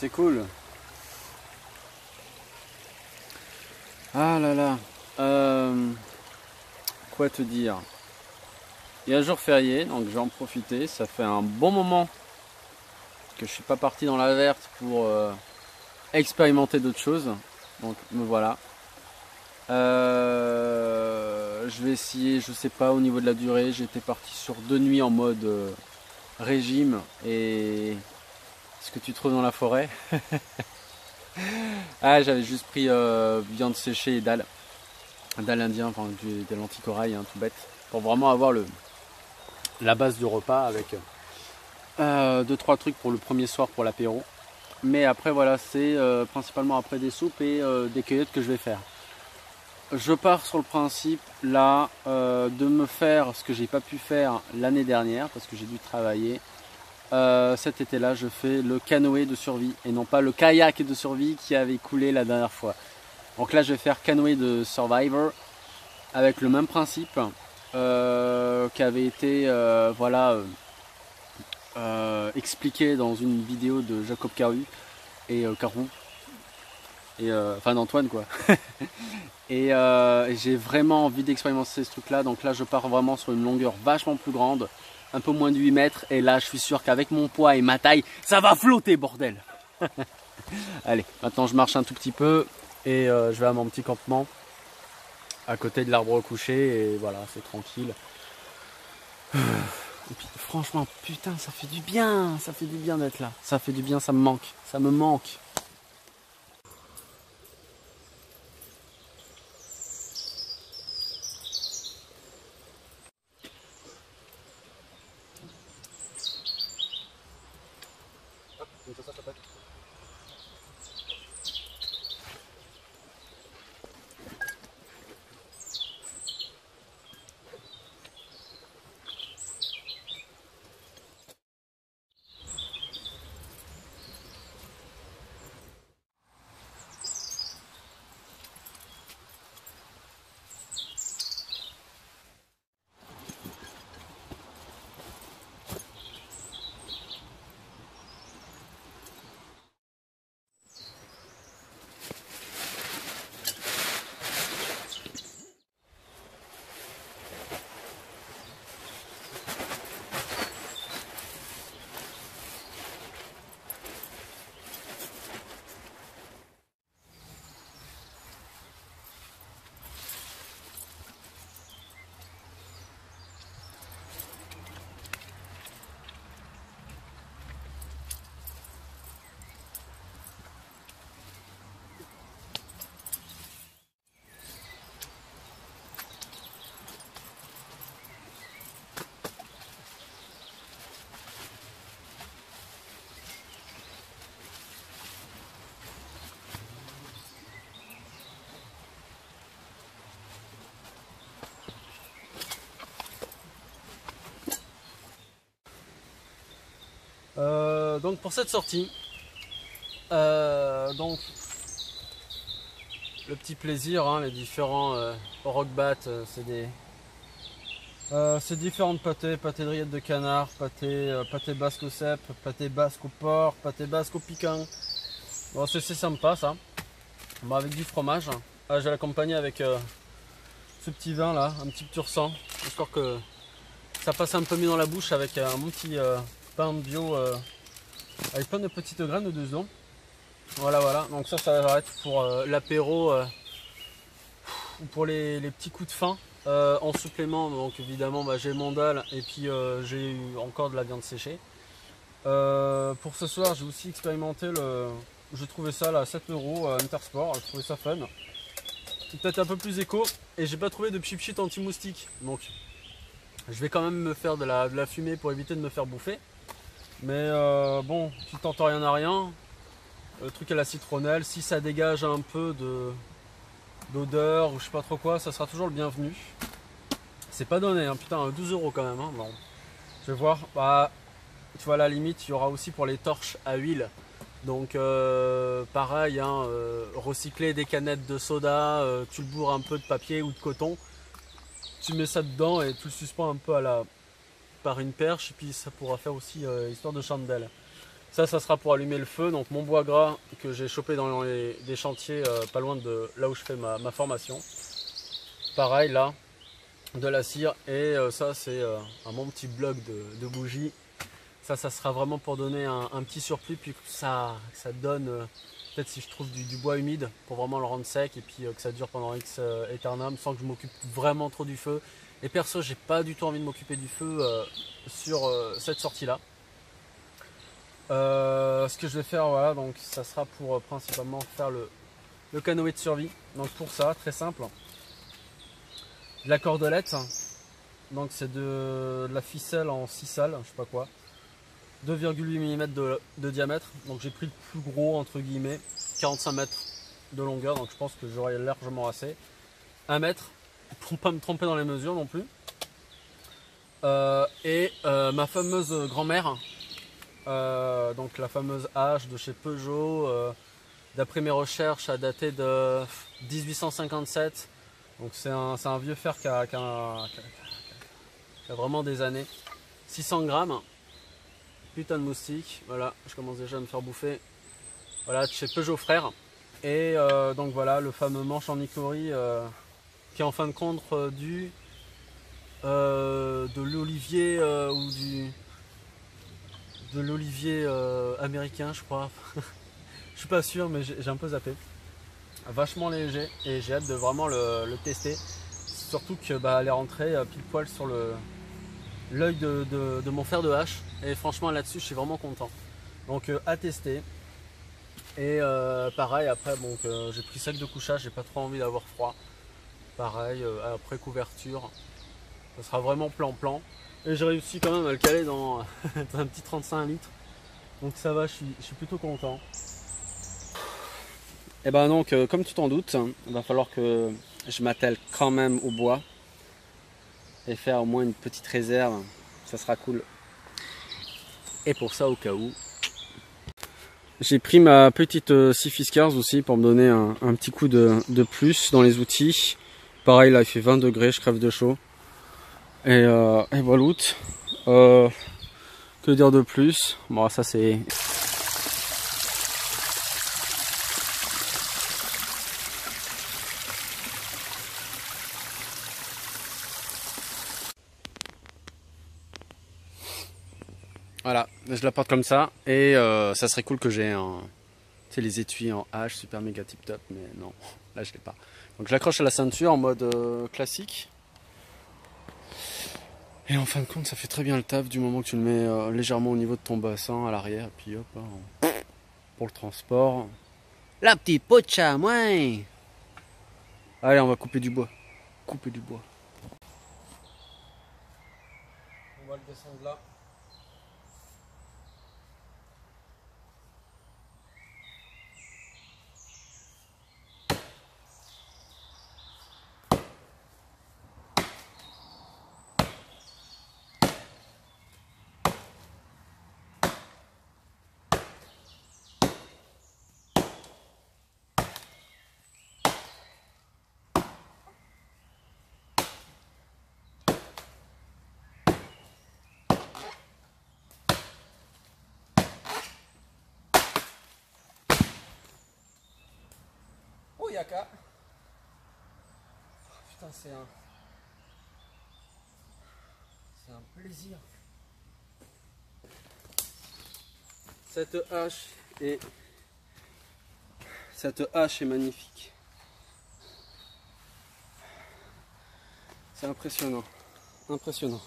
c'est cool. Ah là là. Quoi te dire? Il y a un jour férié, donc je vais en profiter. Ça fait un bon moment que je suis pas parti dans la verte pour expérimenter d'autres choses. Donc me voilà. Je vais essayer, je sais pas au niveau de la durée. J'étais parti sur 2 nuits en mode régime et ce que tu trouves dans la forêt. Ah, j'avais juste pris viande séchée et dalle indien, enfin de l'anticorail, hein, tout bête, pour vraiment avoir la base du repas avec 2-3 trucs pour le premier soir pour l'apéro. Mais après voilà, c'est principalement après des soupes et des cueillettes que je vais faire. Je pars sur le principe là de me faire ce que j'ai pas pu faire l'année dernière parce que j'ai dû travailler. Cet été-là, je fais le canoë de survie et non pas le kayak de survie qui avait coulé la dernière fois. Donc là, je vais faire canoë de Survivor avec le même principe qui avait été expliqué dans une vidéo de Jacob Carou et Carou. Enfin d'Antoine quoi. Et j'ai vraiment envie d'expérimenter ce truc là, donc là je pars vraiment sur une longueur vachement plus grande, un peu moins de 8 mètres, et là je suis sûr qu'avec mon poids et ma taille, ça va flotter bordel. Allez, maintenant je marche un tout petit peu et je vais à mon petit campement à côté de l'arbre couché et voilà, c'est tranquille. Et puis franchement putain ça fait du bien d'être là, ça fait du bien, ça me manque. Donc pour cette sortie, donc le petit plaisir, hein, les différents rock-bats, c'est différentes pâtés de rillettes de canard, pâté basque au cèpe, pâté basque au porc, pâté basque au piquant. Bon, c'est sympa ça. Bon, avec du fromage. Je vais l'accompagner avec ce petit vin là, un petit pur-sang, histoire que ça passe un peu mieux dans la bouche avec mon petit pain bio avec plein de petites graines dedans. Voilà, donc ça va être pour l'apéro ou pour les petits coups de faim. En supplément, donc évidemment j'ai mon dalle et puis j'ai eu encore de la viande séchée. Pour ce soir, j'ai aussi expérimenté j'ai trouvé ça là à 7 € Intersport, j'ai trouvé ça fun. C'est peut-être un peu plus éco et j'ai pas trouvé de pchit anti-moustique. Donc je vais quand même me faire de la fumée pour éviter de me faire bouffer. Mais bon, tu t'entends rien à rien. Le truc à la citronnelle, si ça dégage un peu d'odeur ou je sais pas trop quoi, ça sera toujours le bienvenu. C'est pas donné, hein, putain, 12 € quand même. Hein, bon. Je vais voir. Bah, tu vois, à la limite, il y aura aussi pour les torches à huile. Donc, pareil, hein, recycler des canettes de soda, tu le bourres un peu de papier ou de coton, tu mets ça dedans et tu le suspends un peu par une perche, et puis ça pourra faire aussi histoire de chandelle. Ça sera pour allumer le feu. Donc mon bois gras que j'ai chopé dans des chantiers pas loin de là où je fais ma formation. Pareil là, de la cire. Et ça c'est un bon petit bloc de bougies. Ça sera vraiment pour donner un petit surplus, puis que ça donne, peut-être si je trouve du bois humide, pour vraiment le rendre sec, et puis que ça dure pendant X éternum, sans que je m'occupe vraiment trop du feu. Et perso, j'ai pas du tout envie de m'occuper du feu sur cette sortie-là. Ce que je vais faire, voilà, donc ça sera pour principalement faire le canoë de survie. Donc pour ça, très simple, de la cordelette, donc c'est de la ficelle en 6 salles, je sais pas quoi. 2,8 mm de diamètre, donc j'ai pris le plus gros entre guillemets, 45 mètres de longueur, donc je pense que j'aurai largement assez. 1 mètre, pour pas me tromper dans les mesures non plus. Ma fameuse grand-mère, donc la fameuse hache de chez Peugeot, d'après mes recherches, a daté de 1857. Donc c'est un vieux fer qui a vraiment des années. 600 grammes. Putain de moustique, voilà, je commence déjà à me faire bouffer. Voilà, chez Peugeot Frères. Et donc voilà, le fameux manche en icori qui est en fin de compte de l'olivier ou de l'olivier américain, je crois. Je suis pas sûr, mais j'ai un peu zappé. Vachement léger et j'ai hâte de vraiment le tester. Surtout que elle est rentrée pile poil sur l'œil de mon fer de hache. Et franchement là-dessus je suis vraiment content. Donc à tester. Et pareil après bon, j'ai pris sac de couchage, j'ai pas trop envie d'avoir froid. Pareil après couverture. Ça sera vraiment plan. Et j'ai réussi quand même à le caler dans un petit 35 litres. Donc ça va, je suis plutôt content. Et ben donc comme tu t'en doutes, il va falloir que je m'attelle quand même au bois. Et faire au moins une petite réserve. Ça sera cool. Et pour ça, au cas où, j'ai pris ma petite Six Fiskars aussi pour me donner un petit coup de plus dans les outils. Pareil, là il fait 20 degrés, je crève de chaud. Et voilà. Que dire de plus? Bon, ça c'est. Voilà, je la porte comme ça. Et ça serait cool que j'ai les étuis en H super méga tip top, mais non, là je l'ai pas. Donc je l'accroche à la ceinture en mode classique. Et en fin de compte, ça fait très bien le taf du moment que tu le mets légèrement au niveau de ton bassin à l'arrière. Et puis hop, pour le transport. La petite pocha, moi. Allez, on va couper du bois. Couper du bois. On va le descendre là. Oh Yaka. Putain, c'est un plaisir. Cette hache est magnifique. C'est impressionnant. Impressionnant.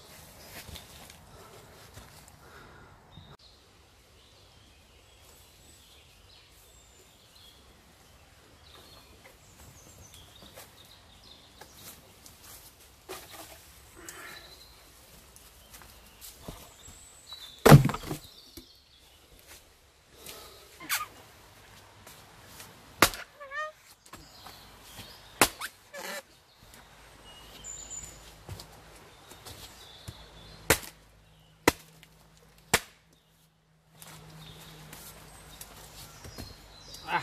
Ah,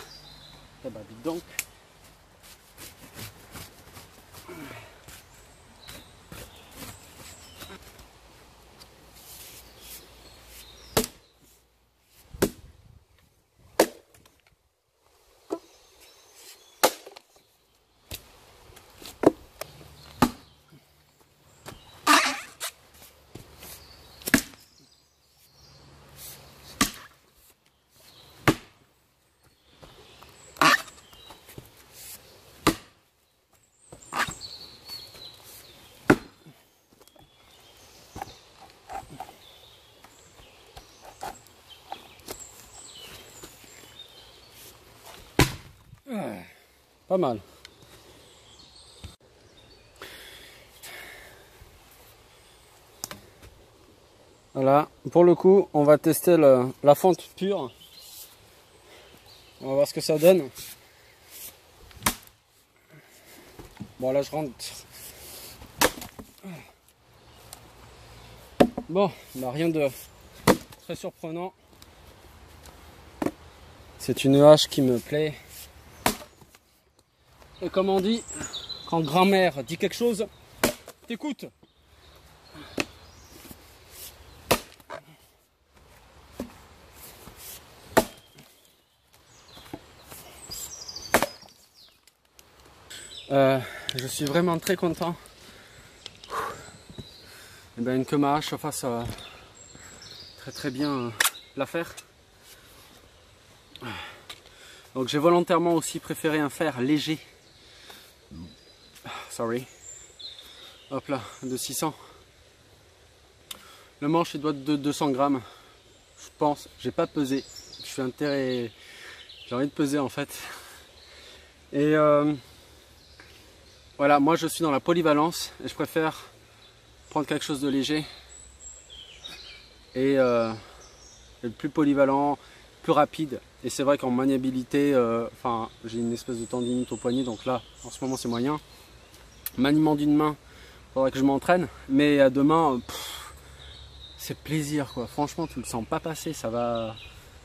eh ben, vite donc. Pas mal. Voilà, pour le coup, on va tester la fonte pure. On va voir ce que ça donne. Bon, là, je rentre. Bon, bah, rien de très surprenant. C'est une hache qui me plaît. Et comme on dit, quand grand-mère dit quelque chose, t'écoutes. Je suis vraiment très content. Et ben que ma hache fasse très bien l'affaire. Donc j'ai volontairement aussi préféré un fer léger. Sorry. Hop là, de 600. Le manche il doit être de 200 grammes. Je pense. J'ai pas pesé. Je suis j'ai envie de peser en fait. Et voilà, moi je suis dans la polyvalence et je préfère prendre quelque chose de léger et le plus polyvalent, plus rapide. Et c'est vrai qu'en maniabilité, enfin j'ai une espèce de tendinite au poignet, donc là en ce moment c'est moyen. Maniement d'une main, il faudrait que je m'entraîne, mais à deux mains, c'est plaisir quoi. Franchement, tu le sens pas passer, ça va.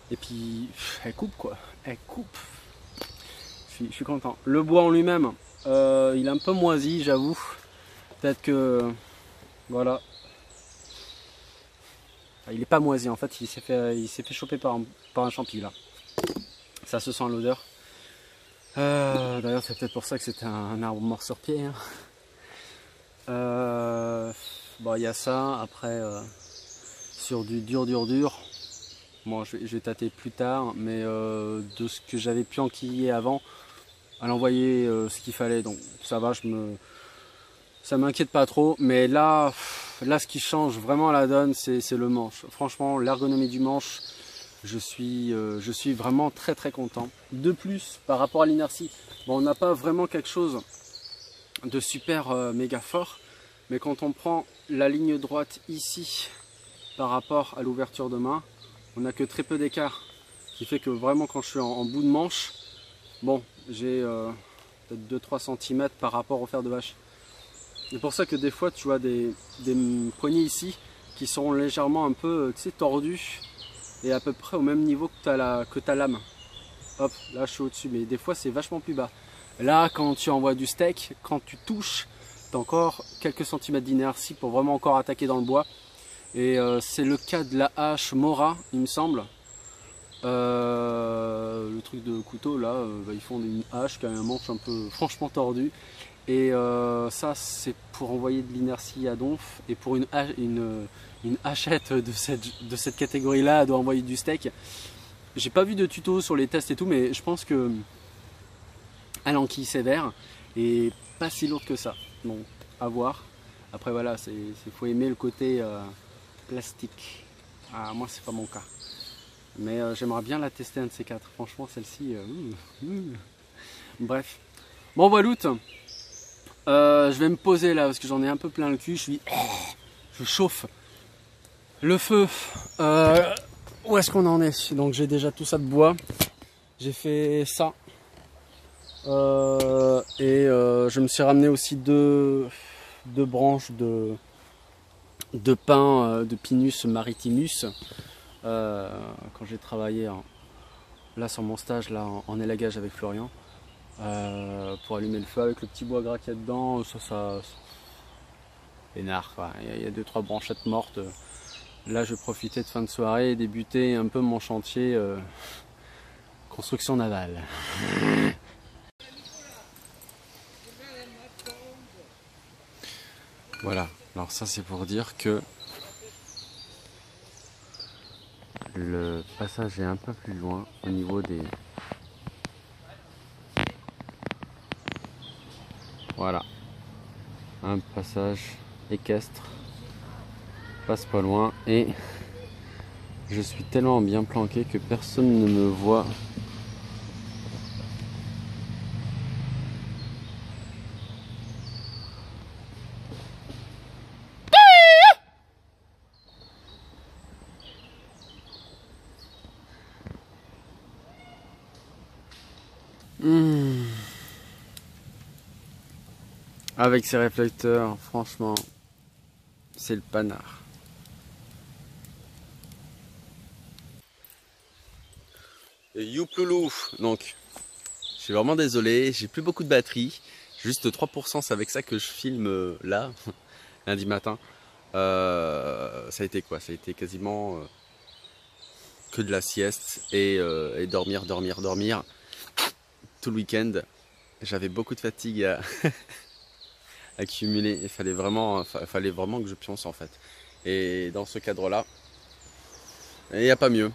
Et puis elle coupe quoi, elle coupe. Je suis content. Le bois en lui-même, il est un peu moisi, j'avoue. Peut-être que voilà. Il est pas moisi en fait, il s'est fait choper par un champi là. Ça se sent à l'odeur. D'ailleurs c'est peut-être pour ça que c'était un arbre mort sur pied. Hein. Bon, il y a ça. Après sur du dur. Bon, je vais tâter plus tard, mais de ce que j'avais pu enquiller avant, elle envoyait ce qu'il fallait, donc ça va, ça m'inquiète pas trop. Mais là, ce qui change vraiment la donne, c'est le manche. Franchement, l'ergonomie du manche, je suis vraiment très content. De plus, par rapport à l'inertie, bon, on n'a pas vraiment quelque chose de super méga fort, mais quand on prend la ligne droite ici par rapport à l'ouverture de main, on n'a que très peu d'écart, qui fait que vraiment quand je suis en bout de manche, bon, j'ai peut-être 2-3 cm par rapport au fer de vache. C'est pour ça que des fois tu as des poignées ici qui sont légèrement un peu tordus et à peu près au même niveau que ta lame. Hop, là je suis au-dessus, mais des fois c'est vachement plus bas. Là quand tu envoies du steak, quand tu touches, tu as encore quelques centimètres d'inertie pour vraiment encore attaquer dans le bois. Et c'est le cas de la hache Mora, il me semble. Le truc de couteau là, ils font une hache qui a un manche un peu franchement tordu. Et ça c'est pour envoyer de l'inertie à donf. Et pour une hachette de cette catégorie là, elle doit envoyer du steak. J'ai pas vu de tuto sur les tests et tout, mais je pense que elle enquille sévère et pas si lourde que ça. Bon, à voir. Après voilà, faut aimer le côté plastique. Ah, moi c'est pas mon cas. Mais j'aimerais bien la tester un de ces quatre. Franchement celle-ci. Bref. Bon voilà. Je vais me poser là parce que j'en ai un peu plein le cul. Je chauffe. Le feu. Où est-ce qu'on en est? Donc j'ai déjà tout ça de bois. J'ai fait ça. Je me suis ramené aussi deux branches de pin de Pinus maritimus quand j'ai travaillé là sur mon stage là en élagage avec Florian pour allumer le feu avec le petit bois gras qu'il y a dedans. Ça énarde quoi. Il y a 2-3 branchettes mortes. Là je vais profiter de fin de soirée et débuter un peu mon chantier construction navale. Voilà, alors ça c'est pour dire que le passage est un peu plus loin au niveau des... Voilà, un passage équestre, passe pas loin et je suis tellement bien planqué que personne ne me voit. Mmh. Avec ces réflecteurs, franchement, c'est le panard. Youploulou, donc je suis vraiment désolé, j'ai plus beaucoup de batterie, juste 3%, c'est avec ça que je filme là, lundi matin. Ça a été quoi? Ça a été quasiment que de la sieste et dormir tout le week-end. J'avais beaucoup de fatigue à accumuler, il fallait vraiment que je pionce en fait. Et dans ce cadre-là, il n'y a pas mieux.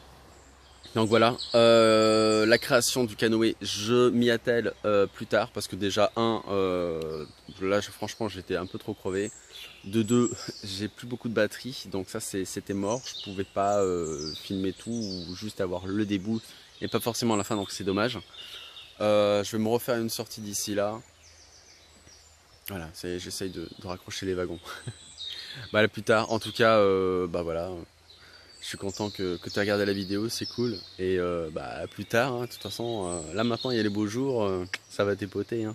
Donc voilà, la création du canoë, je m'y attelle plus tard parce que déjà là franchement j'étais un peu trop crevé. De deux, j'ai plus beaucoup de batterie, donc ça c'était mort. Je pouvais pas filmer tout ou juste avoir le début et pas forcément la fin, donc c'est dommage. Je vais me refaire une sortie d'ici là. Voilà, j'essaye de raccrocher les wagons. Bah à plus tard, en tout cas, bah voilà. Je suis content que tu as regardé la vidéo, c'est cool. Et bah à plus tard, hein. De toute façon, là maintenant il y a les beaux jours, ça va t'époter. Hein.